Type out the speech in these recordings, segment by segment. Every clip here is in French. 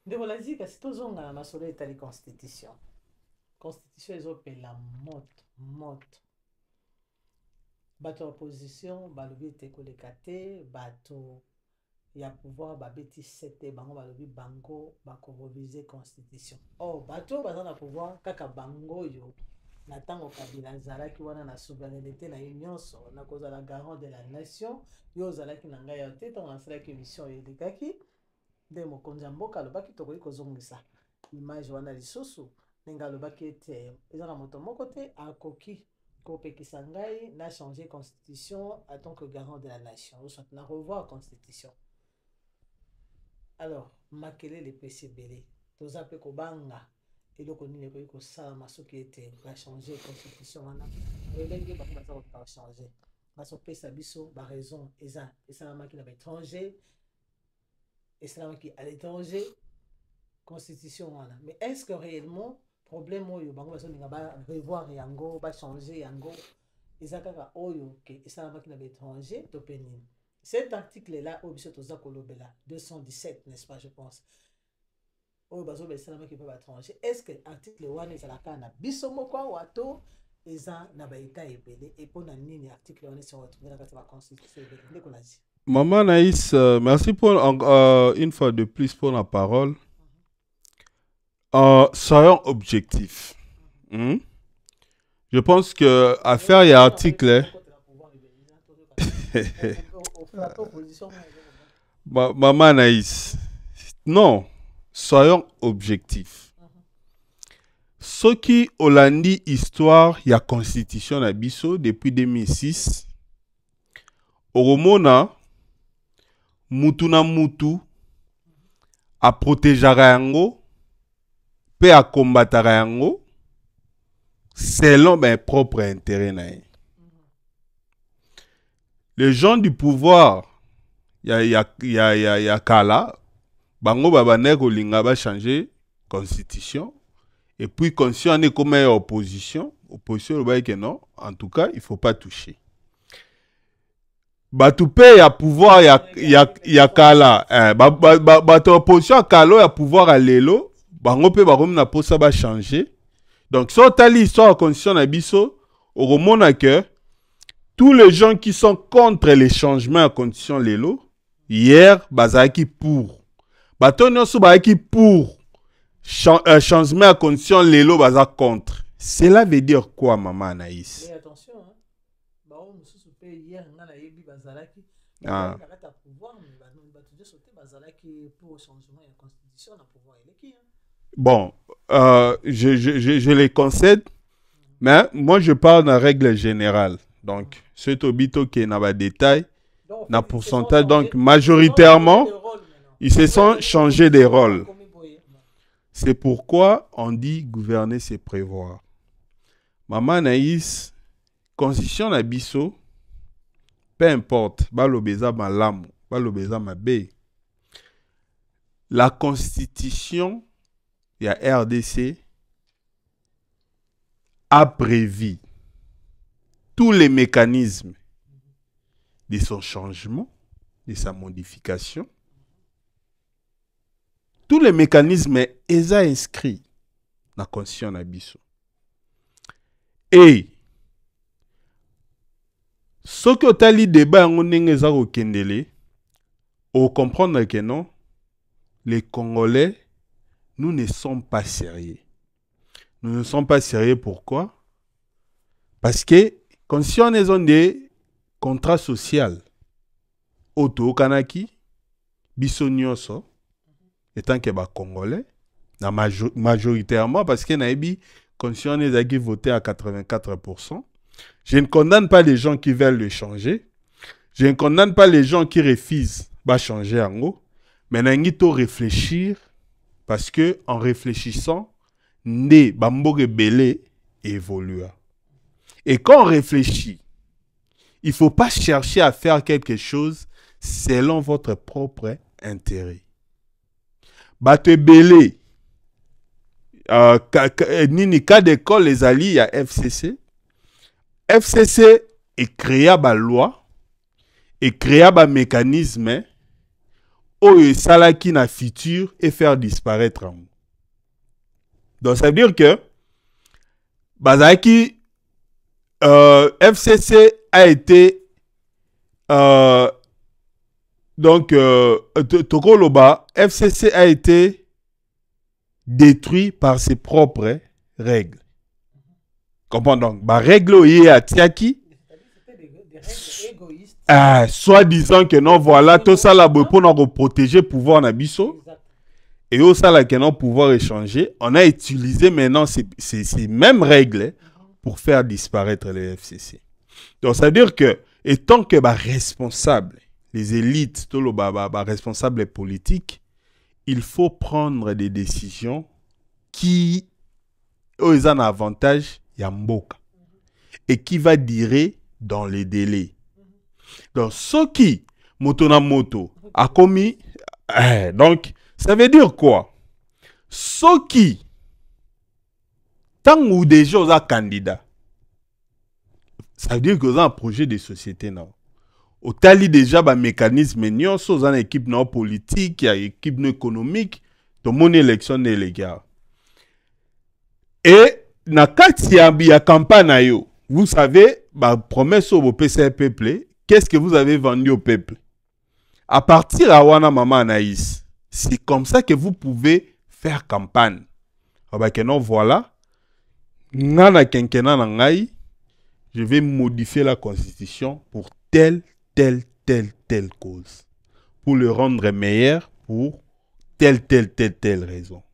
De la zika, c'est toujours na masolo etali constitution. Constitution ezopela moto, moto. Bato opposition, balobi te koleka te, bato ya pouvoir babeti sete bango balobi bango bako reviser constitution. Oh, bato baza na pouvoir kaka bango yo. Na tango Kabila zalaki wana na souveraineté na nyonso na kozala garant de la nation, yo zalaki na ngai ya te tango nasalaki mission elekaki. Nde mokonzi ya mboka alobaki tokoki kozongisa image wana lisusu ndenge alobaki ete eza na moto moko te akoki kopekisa ngai na changer constitution en tant que garant de la nation ou soit na revoir constitution. Alors makelele epesi ebele toza mpe kobanga eloko nini ekoki kosalama soki ete bachanger constitution wana elenge bango baza koka changer bazopesa biso baraison eza esalamaki na baétranger qui à l'étranger constitution wana. Mais est-ce que réellement problème oyo bango bazolinga ba revoir yango ba changer yango ezakaka oyo ke esalamaki na l'étranger to penini? Cet article là au biso toza kolobela 217 n'est-ce pas je pense oyo bazobe esalamaki pa étranger, est-ce que article wana ezalaka na biso moko wato eza na ba état ebele et pona nini article wana se retrouver na kati ba constitution ebele ndeko nazi? Maman Naïs, merci pour une fois de plus pour la parole. Soyons objectifs. Je pense que à faire y a article. Maman Naïs, non, soyons objectifs. Ce qui Hollandi histoire, il y a constitution à Bisso depuis 2006. Oromona. Mutu na mutu a protégeara yango pe a combattre yango selon ben propre intérêt na. Les gens du pouvoir ya kala bango babane kolinga ba changer constitution et puis conscient est comme opposition le que non, en tout cas il faut pas toucher. Batupe ya pouvoir ya kala bato opposition kalo ya pouvoir à lelo bango pe barom na posa ba changer. Donc so tali histoire condition na biso oromona que tous les gens qui sont contre les changements à condition lelo hier bazaki pour bato nyonso bazaki pour changement à condition lelo baza contre. Cela veut dire quoi maman Anaïs? Mais attention hein. Hier ngana yebi bazalaki pour changement de constitution na pouvoir eleki. Bon, je les concède, mais moi je parle d'une règle générale. Donc, c'est au bito qui est dans le détail, dans le pourcentage. Donc, majoritairement, ils se sont changés des rôles. C'est pourquoi on dit gouverner, c'est prévoir. Maman Naïs, constitution na biso, peu importe, balobeza malamu, balobeza mabe. La constitution, il y a RDC, a prévu tous les mécanismes de son changement, de sa modification. Tous les mécanismes sont inscrits dans la constitution na biso. Et ce que tu as dit débat on comprendre que non, les Congolais, nous ne sommes pas sérieux. Nous ne sommes pas sérieux pourquoi? Parce que quand si on est des contrats sociaux, auto kanaki, bisonyoso, étant que les Congolais, majoritairement parce que naïbi, quand si on est voté à 84%. Je ne condamne pas les gens qui veulent le changer. Je ne condamne pas les gens qui refusent de changer en haut. Mais il faut réfléchir parce que en réfléchissant, né bamboge belé évolue. Et quand on réfléchit, il ne faut pas chercher à faire quelque chose selon votre propre intérêt. Bate belé, nini cas d'école les alliés à FCC. FCC est créé par loi et créé par mécanisme oyo salaki na futur et faire disparaître en. Donc ça veut dire que bazaki FCC a été Tokoloba, FCC a été détruit par ses propres règles. Comprends donc, bah règle oye à Tiaki. Soit disant que non, voilà, tout ça là pour nous protéger pouvoir nabiso. Et au ça là que non pouvoir échanger, on a utilisé maintenant ces mêmes règles pour faire disparaître les FCC. Donc ça veut dire que étant que bah responsable, les élites, tout le responsables politiques, il faut prendre des décisions qui ont un avantage yamboka et qui va durer dans les délais. Donc, ce qui moto na moto a commis, donc ça veut dire quoi? Ce qui tant ou déjà aux candidats, ça veut dire que vous avez un projet de société non. Au tali déjà ba mécanisme nyon so une équipe non politique, il y a équipe non économique, de mon élection les gars. Et na kati ya campagne yo, vous savez, ba promesse au PCA peuple, qu'est-ce que vous avez vendu au peuple? À partir à wana maman Anaïs, c'est comme ça que vous pouvez faire campagne. Bah que non voilà, nana kenkena na ngai, je vais modifier la constitution pour telle cause. Pour le rendre meilleur pour telle raison.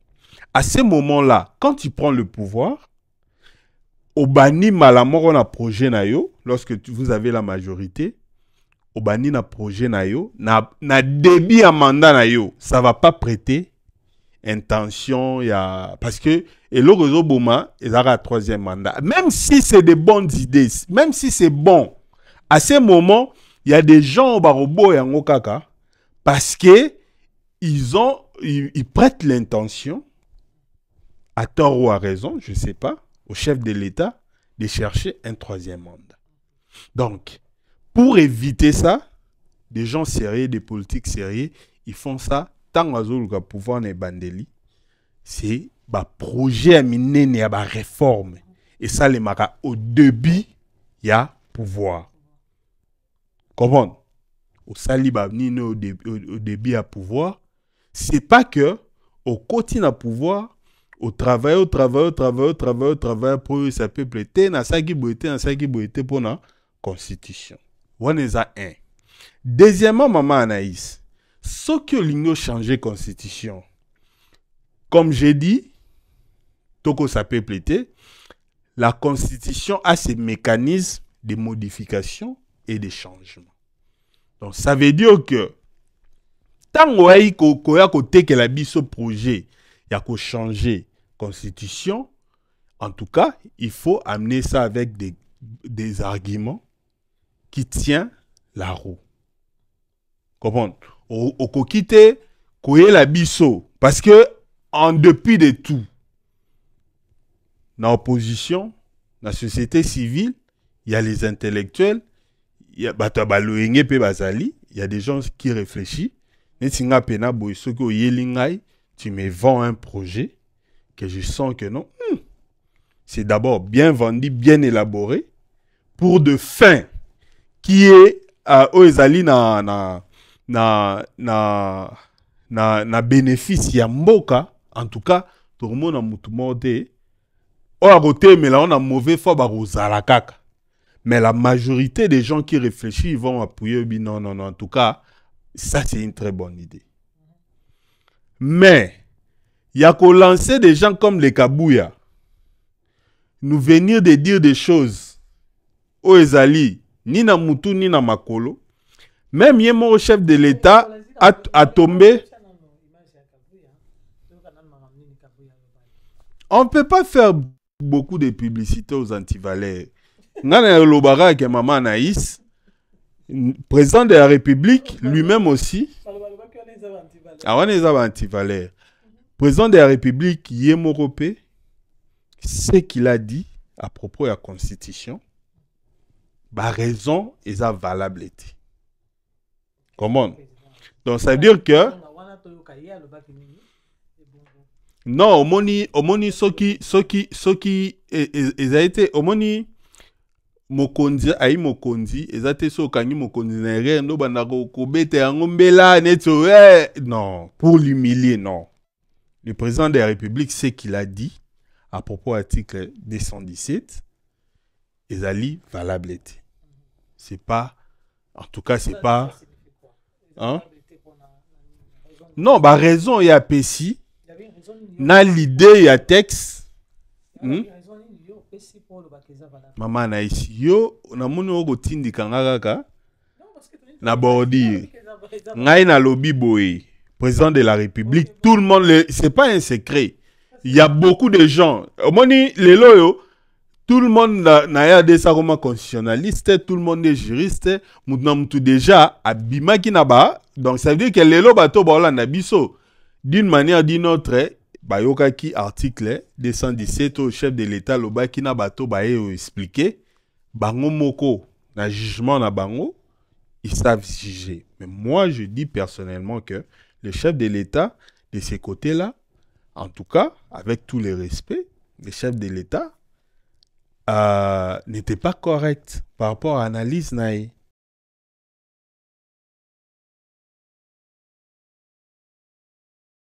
À ce moment-là, quand tu prends le pouvoir, au bani malamor on a projet na yo, lorsque vous avez la majorité, au bani na projet na yo, na débit à mandat na yo, ça va pas prêter intention parce que et le réseau Boma ils aura un troisième mandat. Même si c'est des bonnes idées, même si c'est bon, à ce moment il y a des gens au barobo et en okaka parce que ils prêtent l'intention à tort ou à raison, je sais pas, au chef de l'État de chercher un troisième mandat. Donc pour éviter ça, des gens sérieux, des politiques sérieux, ils font ça. Tant que pouvoir n'est bandeli, c'est un projet à miner à réforme. Et ça, les mara au début, il y a pouvoir. Comment? Au saliba au début à pouvoir, c'est pas que au quotidien à pouvoir, au travail pour ça peut prêter, na ça qui boité pour la constitution. On est à un. Deuxièmement, maman Anaïs, ce que l'Union changer constitution, comme j'ai dit, toko ça peut prêter, la constitution a ses mécanismes de modification et de changement. Donc ça veut dire que tant que la biso projet, il y a qu'à changer constitution, en tout cas, il faut amener ça avec des arguments qui tiennent la roue. Comprendre? Au kokite, koye la biso. Parce que, en dépit de tout, dans l'opposition, dans la société civile, il y a les intellectuels, il y a des gens qui réfléchissent. Mais si tu me vends un projet que je sens que non, c'est d'abord bien vendu, bien élaboré, pour de fins qui est Oezali na bénéfice ya mboka. En tout cas, tout le monde a moutumode. O à côté, mais là on a mauvais foi barozala kaka. Mais la majorité des gens qui réfléchissent, ils vont appuyer. Non. En tout cas, ça c'est une très bonne idée. Mais il y a qu'au lancer des gens comme les Kabouya, nous venir de dire des choses. Oezali, ni na Moutou, ni na Makolo. Même Yemo, chef de l'État, a tombé. On ne peut pas faire beaucoup de publicité aux antivalères. Ngana Lobara avec maman Anaïs, président de la République, lui-même aussi. On est antivalères. Président de la République, Yemo Ropé, ce qu'il a dit à propos de la Constitution, bah raison est valable. Comment? Donc ça veut dire que non, omoni soki ezaite omoni mokonzi ayi mokonzi ezate so kangi mokonzi na erreur ndo banda ko bete yango mbela neto non, pour l'humilier non. Le président de la République sait qu'il a dit à propos de l'article 217 ezali valable. C'est pas en tout cas c'est pas hein? Non, bah raison il y a PSI na l'idée il y a texte. Maman na ici yo na moni oko tindi kangaka na bordi ngai na lobby boy président de la République tout le monde c'est pas un secret, il y a beaucoup de gens moni lelo yo tout le monde na ya de ça comme constitutionnaliste, tout le monde est juriste, mutu déjà abimaki na ba, donc ça veut dire que lelo bato ba na biso d'une manière ou d'une autre bayoka ki article 217 au chef de l'État lobaki na bato ba expliquer bango moko na jugement na bango ils savent juger. Mais moi je dis personnellement que le chef de l'État de ces côtés-là, en tout cas avec tous les respects, le chef de l'État n'était pas correct par rapport à l'analyse naïe.